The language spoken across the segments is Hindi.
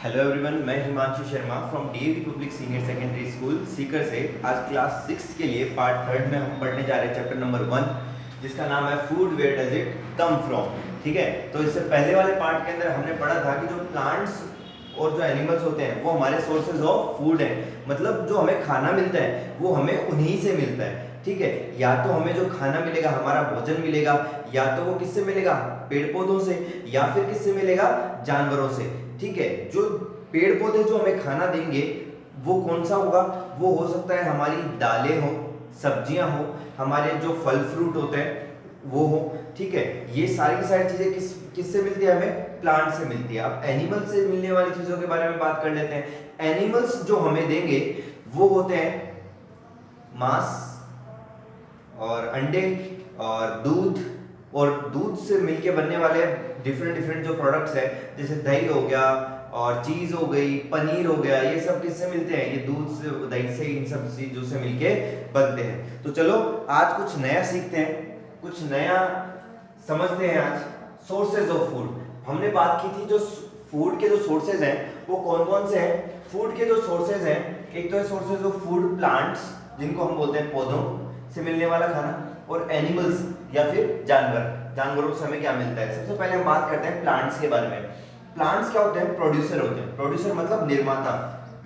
हेलो एवरीवन, मैं Himanshu Sharma from DAV public senior secondary school Sikar से। आज क्लास 6 के लिए पार्ट 3 में हम पढ़ने जा रहे हैं चैप्टर नंबर 1, जिसका नाम है food where does it come from. ठीक है, तो इससे पहले वाले पार्ट के अंदर हमने पढ़ा था कि जो प्लांट्स और जो एनिमल्स होते हैं वो हमारे सोर्सेज ऑफ फूड हैं। मतलब जो हमें खाना मिलता है वो हमें उन्हीं से मिलता है। ठीक है, या तो हमें जो खाना मिलेगा, हमारा भोजन मिलेगा, या तो वो किससे मिलेगा, पेड़ पौधों से, या फिर किससे मिलेगा, जानवरों से। ठीक है, जो पेड़ पौधे जो हमें खाना देंगे वो कौन सा होगा, वो हो सकता है हमारी दालें हो, सब्जियां हो, हमारे जो फल फ्रूट होते हैं वो हो। ठीक है, ये सारी की सारी चीजें किससे मिलती है, हमें प्लांट से मिलती है। अब एनिमल से मिलने वाली चीजों के बारे में बात कर लेते हैं। एनिमल्स जो हमें देंगे वो होते हैं मांस और अंडे और दूध, और दूध से मिलके बनने वाले डिफरेंट डिफरेंट जो प्रोडक्ट्स है, जैसे दही हो गया और चीज हो गई, पनीर हो गया, ये सब किससे मिलते हैं, ये दूध से, दही से, इन सब चीजों से मिलके बनते हैं। तो चलो आज कुछ नया सीखते हैं, कुछ नया समझते हैं। आज सोर्सेज ऑफ फूड हमने बात की थी। जो फूड के जो सोर्सेज हैं वो कौन कौन से हैं। फूड के जो सोर्सेज हैं, एक तो है सोर्सेज ऑफ फूड प्लांट्स, जिनको हम बोलते हैं पौधों से मिलने वाला खाना, और एनिमल्स या फिर जानवरों से हमें क्या मिलता है। सबसे पहले हम बात करते हैं प्लांट्स के बारे में। प्लांट्स क्या होते हैं, प्रोड्यूसर होते हैं। प्रोड्यूसर मतलब निर्माता।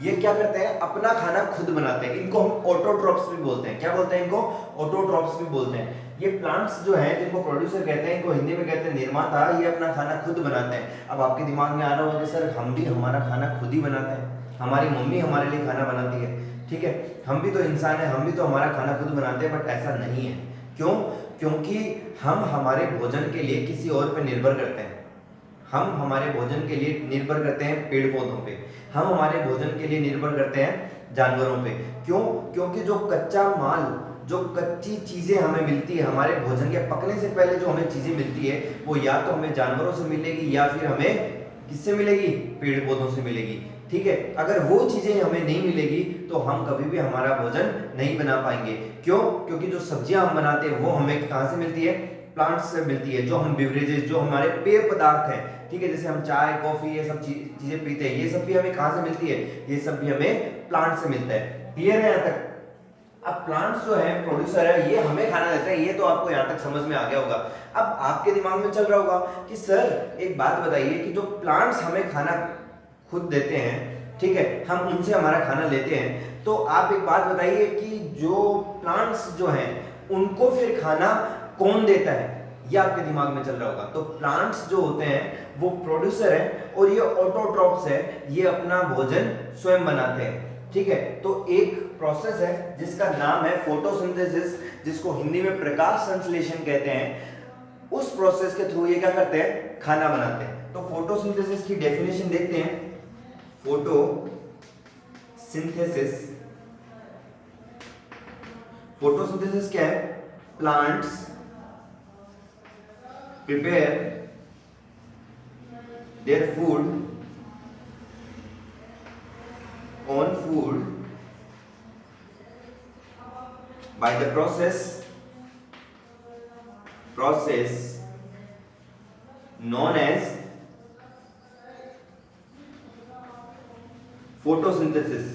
ये क्या करते हैं, अपना खाना खुद बनाते हैं। इनको हम ऑटोट्रॉप्स भी बोलते हैं। क्या बोलते हैं इनको, ऑटोट्रॉप्स भी बोलते हैं। ये प्लांट्स जो हैं, जिनको प्रोड्यूसर कहते हैं, इनको हिंदी में कहते हैं निर्माता। ये अपना खाना खुद बनाते हैं। अब आपके दिमाग में आ रहा होगा कि सर हम भी हमारा खाना खुद ही बनाते हैं, हमारी मम्मी हमारे लिए खाना बनाती है। ठीक है, हम भी तो इंसान है, हम भी तो हमारा खाना खुद बनाते हैं। बट ऐसा नहीं है। क्यों? क्योंकि हम हमारे भोजन के लिए किसी और पे निर्भर करते हैं। हम हमारे भोजन के लिए निर्भर करते हैं पेड़ पौधों पे, हम हमारे भोजन के लिए निर्भर करते हैं जानवरों पे। क्यों? क्योंकि जो कच्चा माल, जो कच्ची चीजें हमें मिलती है, हमारे भोजन के पकने से पहले जो हमें चीजें मिलती है, वो या तो हमें जानवरों से मिलेगी या फिर हमें किससे मिलेगी, पेड़ पौधों से मिलेगी। ठीक है, अगर वो चीजें हमें नहीं मिलेगी तो हम कभी भी हमारा भोजन नहीं बना पाएंगे। क्यों? क्योंकि जो सब्जियां हम बनाते हैं वो हमें कहां से मिलती है, प्लांट्स से मिलती है। जो हम बिवरेजेस, जो हमारे पेय पदार्थ हैं, ठीक है, जैसे हम चाय कॉफी ये सब चीजें पीते हैं, ये सब भी हमें कहां से मिलती है, ये सब भी हमें प्लांट से मिलता है। क्लियर है यहाँ तक? अब प्लांट्स जो है प्रोड्यूसर है, ये हमें खाना देता है। ये तो आपको यहाँ तक समझ में आ गया होगा। अब आपके दिमाग में चल रहा होगा कि सर एक बात बताइए कि जो प्लांट्स हमें खाना खुद देते हैं, ठीक है, हम उनसे हमारा खाना लेते हैं, तो आप एक बात बताइए कि जो प्लांट्स जो हैं उनको फिर खाना कौन देता है, ये आपके दिमाग में चल रहा होगा। तो प्लांट्स जो होते हैं वो प्रोड्यूसर है और ये ऑटोट्रॉप्स है, ये अपना भोजन स्वयं बनाते हैं। ठीक है, तो एक प्रोसेस है जिसका नाम है फोटोसिंथेसिस, जिसको हिंदी में प्रकाश संश्लेषण कहते हैं। उस प्रोसेस के थ्रू ये क्या करते हैं, खाना बनाते हैं। तो फोटोसिंथेसिस की डेफिनेशन देखते हैं। फोटोसिंथेसिस क्या है, plants prepare their food by the process known as photosynthesis।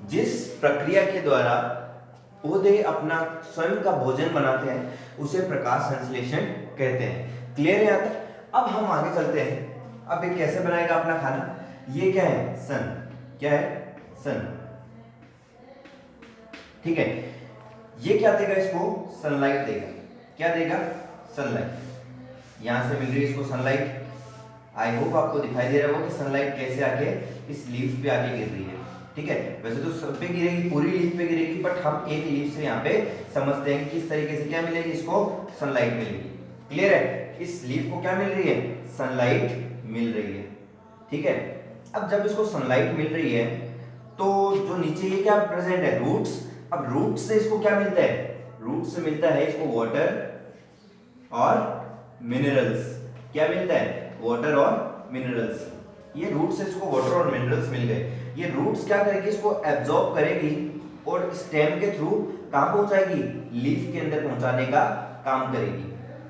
जिस प्रक्रिया के द्वारा पौधे अपना स्वयं का भोजन बनाते हैं उसे प्रकाश संश्लेषण कहते हैं। क्लियर है यहाँ तक? अब हम आगे चलते हैं। अब ये कैसे बनाएगा अपना खाना, ये क्या है, सन। क्या है, सन। ठीक है, ये क्या देगा इसको, सनलाइट देगा। क्या देगा, सनलाइट। यहां से मिल रही है इसको सनलाइट। आई होप आपको दिखाई दे रहा होगा कि सनलाइट कैसे आके इस लीफ पे आके गिर रही है। ठीक है, वैसे तो सब पे गिरेगी, पूरी लीफ पे गिरेगी, बट हम एक लीफ से यहाँ पे समझते हैं कि किस तरीके से क्या मिलेगी, इसको सनलाइट मिलेगी। क्लियर है? इस लीफ को क्या मिल रही है, सनलाइट मिल रही है। ठीक है, अब जब इसको सनलाइट मिल रही है तो जो नीचे ये क्या प्रेजेंट है, रूट्स। अब रूट्स से इसको क्या मिलता है, रूट्स से मिलता है इसको वाटर और मिनरल्स। क्या मिलता है, वाटर और मिनरल्स। ये रूट से इसको वाटर और मिनरल्स मिल गए। ये रूट्स क्या करेगी, इसको एब्जॉर्ब करेगी और स्टेम के थ्रू कहां पहुंचाएगी, लीफ के अंदर पहुंचाने का काम करेगी।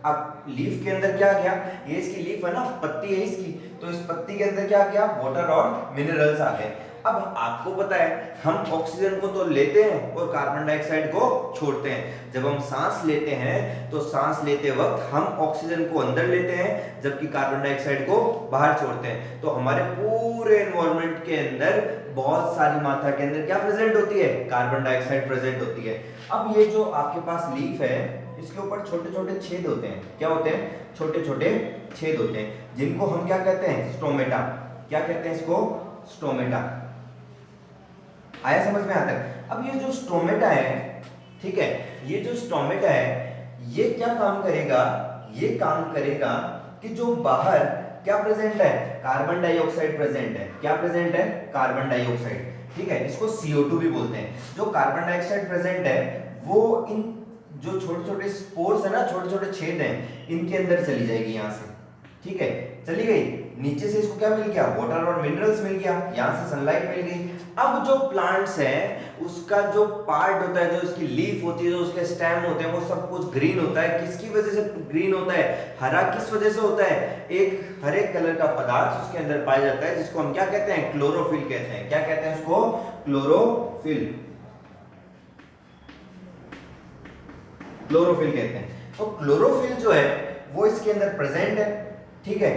अब लीफ के अंदर क्या गया, ये इसकी लीफ है ना, पत्ती है इसकी, तो इस पत्ती के अंदर क्या गया, वाटर और मिनरल्स आ गए। अब आपको पता है हम ऑक्सीजन को तो लेते हैं और कार्बन डाइऑक्साइड को छोड़ते हैं। जब हम सांस लेते हैं तो सांस लेते वक्त हम ऑक्सीजन को अंदर लेते हैं जबकि कार्बन डाइऑक्साइड को बाहर छोड़ते हैं। तो हमारे पूरे एनवायरनमेंट के अंदर बहुत सारी मात्रा के अंदर क्या प्रेजेंट होती है, कार्बन डाइऑक्साइड प्रेजेंट होती है। अब ये जो आपके पास लीफ है इसके ऊपर छोटे छोटे छेद होते हैं, क्या होते हैं, छोटे छोटे छेद होते हैं, जिनको हम क्या कहते हैं, स्टोमेटा। क्या कहते हैं इसको, स्टोमेटा। आया समझ में आता है। अब ये जो स्टोमेटा है, ठीक है, ये जो स्टोमेटा है ये क्या काम करेगा, ये काम करेगा कि जो बाहर क्या प्रेजेंट है, कार्बन डाइऑक्साइड प्रेजेंट है। क्या प्रेजेंट है, कार्बन डाइऑक्साइड, ठीक है, इसको CO2 भी बोलते हैं। जो कार्बन डाइऑक्साइड प्रेजेंट है वो इन जो छोटे छोटे स्पोर्स है ना, छोटे छोटे छेद हैं, इनके अंदर चली जाएगी यहाँ से, ठीक है, चली गई। नीचे से इसको क्या मिल गया, वाटर और मिनरल्स मिल गया, यहाँ से सनलाइट मिल गई। अब जो प्लांट्स हैं उसका जो पार्ट होता है, जो इसकी लीफ होती है, जो उसके स्टेम होते हैं, वो सब कुछ ग्रीन होता है। किसकी वजह से ग्रीन होता है, हरा किस वजह से होता है, एक हरे कलर का पदार्थ उसके अंदर पाया जाता है जिसको हम क्या कहते हैं, क्लोरोफिल कहते हैं। क्या कहते हैं उसको, क्लोरोफिल, क्लोरोफिल कहते हैं। तो क्लोरोफिल जो है वो इसके अंदर प्रेजेंट है, ठीक है।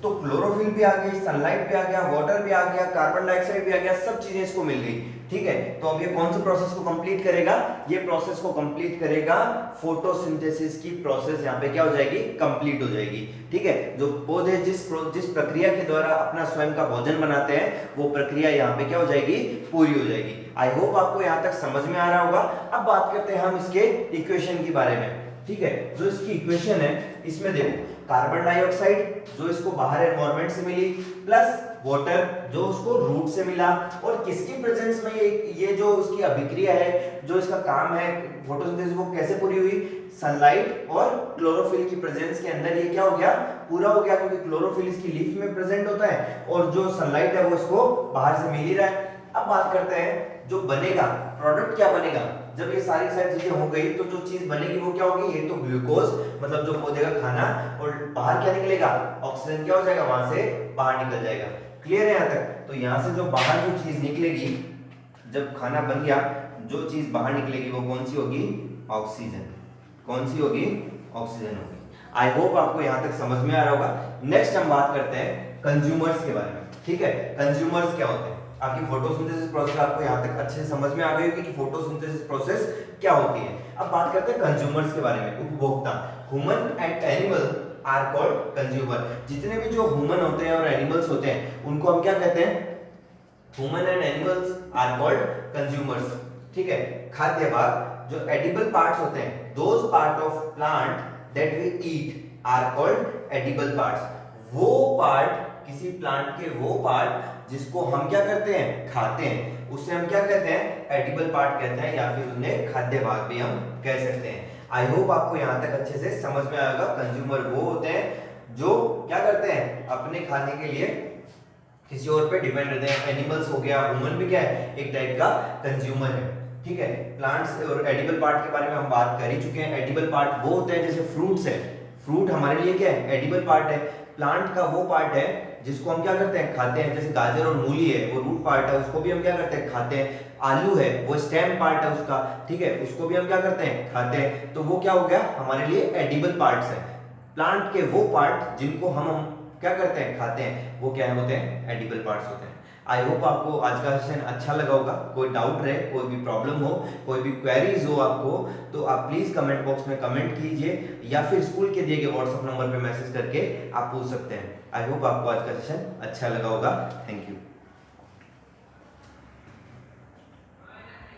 तो क्लोरोफिल भी आ गई, सनलाइट भी आ गया, वाटर भी आ गया, कार्बन डाइऑक्साइड भी आ गया, सब चीजें इसको मिल गई, ठीक है। तो अब ये कौन सी प्रोसेस को कंप्लीट करेगा, ये प्रोसेस को कंप्लीट करेगा, फोटोसिंथेसिस की प्रोसेस यहाँ पे क्या हो जाएगी, कंप्लीट हो जाएगी, ठीक है। जो पौधे जिस प्रक्रिया के द्वारा अपना स्वयं का भोजन बनाते हैं वो प्रक्रिया यहाँ पे क्या हो जाएगी, पूरी हो जाएगी। आई होप आपको यहाँ तक समझ में आ रहा होगा। अब बात करते हैं हम इसके इक्वेशन के बारे में, ठीक है। जो इसकी इक्वेशन है इसमें देखो, कार्बन डाइऑक्साइड जो इसको बाहर एनवायरनमेंट से मिली, प्लस वाटर जो उसको रूट से मिला, और किसकी प्रेजेंस में ये जो उसकी अभिक्रिया है, जो इसका काम है फोटोसिंथेसिस, वो कैसे पूरी हुई, सनलाइट और क्लोरोफिल की प्रेजेंस के अंदर ये क्या हो गया, पूरा हो गया। क्योंकि क्लोरोफिल इसकी लीफ में प्रेजेंट होता है और जो सनलाइट है वो इसको बाहर से मिल ही रहा है। अब बात करते हैं जो बनेगा प्रोडक्ट, क्या बनेगा जब ये सारी चीजें हो गई, तो जो चीज बनेगी वो क्या होगी, ये तो ग्लूकोज मतलब जो पौधे का खाना, और बाहर क्या निकलेगा, ऑक्सीजन क्या हो जाएगा, वहां से बाहर निकल जाएगा। क्लियर है यहाँ तक। तो यहाँ से जो बाहर जो चीज निकलेगी, जब खाना बन गया, जो चीज बाहर निकलेगी वो कौन सी होगी, ऑक्सीजन। कौन सी होगी, ऑक्सीजन होगी। आई होप आपको यहाँ तक समझ में आ रहा होगा। नेक्स्ट हम बात करते हैं कंज्यूमर्स के बारे में, ठीक है। कंज्यूमर्स क्या होते हैं, आपकी फोटोसिंथेसिस प्रोसेस आपको यहाँ तक अच्छे से समझ में आ गई होगी कि फोटोसिंथेसिस प्रोसेस क्या होती है। अब बात करते हैं कंज्यूमर्स के बारे में, उपभोक्ता। Human and animal are called consumer. जितने भी जो ह्यूमन होते हैं और एनिमल्स होते हैं उनको हम क्या कहते हैं, human and animals are called consumers, ठीक है। खाद्य भाग, जो एडिबल पार्ट्स होते हैं, those part of plant that we eat are called edible parts. वो पार्ट, किसी प्लांट के वो पार्ट जिसको हम क्या करते हैं, खाते हैं, उसे हम क्या कहते हैं, एडिबल पार्ट कहते हैं, या फिर उन्हें खाद्य भाग भी हम कह सकते हैं। आई होप आपको यहाँ तक अच्छे से समझ में आएगा। कंज्यूमर वो होते हैं जो क्या करते हैं, अपने खाने के लिए किसी और पे डिपेंड रहते हैं। एनिमल्स हो गया, ह्यूमन भी क्या है, एक टाइप का कंज्यूमर है, ठीक है। प्लांट्स और एडिबल पार्ट के बारे में हम बात कर ही चुके हैं। एडिबल पार्ट वो होते हैं, जैसे फ्रूट्स है, फ्रूट हमारे लिए क्या है, एडिबल पार्ट है। प्लांट का वो पार्ट है जिसको हम क्या करते हैं, खाते हैं। जैसे गाजर और मूली है, वो रूट पार्ट है, उसको भी हम क्या करते हैं, खाते हैं। आलू है, वो स्टेम पार्ट है उसका, ठीक है, उसको भी हम क्या करते हैं, खाते हैं। तो वो क्या हो गया, हमारे लिए एडिबल पार्ट्स है। प्लांट के वो पार्ट जिनको हम क्या करते हैं, खाते हैं, वो क्या होते हैं, एडिबल पार्ट्स होते हैं। आई होप आपको आज का सेशन अच्छा लगा होगा। कोई डाउट रहे, कोई भी प्रॉब्लम हो, कोई भी क्वेरीज हो आपको, तो आप प्लीज कमेंट बॉक्स में कमेंट कीजिए, या फिर स्कूल के दिए गए व्हाट्सएप नंबर पे मैसेज करके आप पूछ सकते हैं। आई होप आपको आज का सेशन अच्छा लगा होगा। Thank you.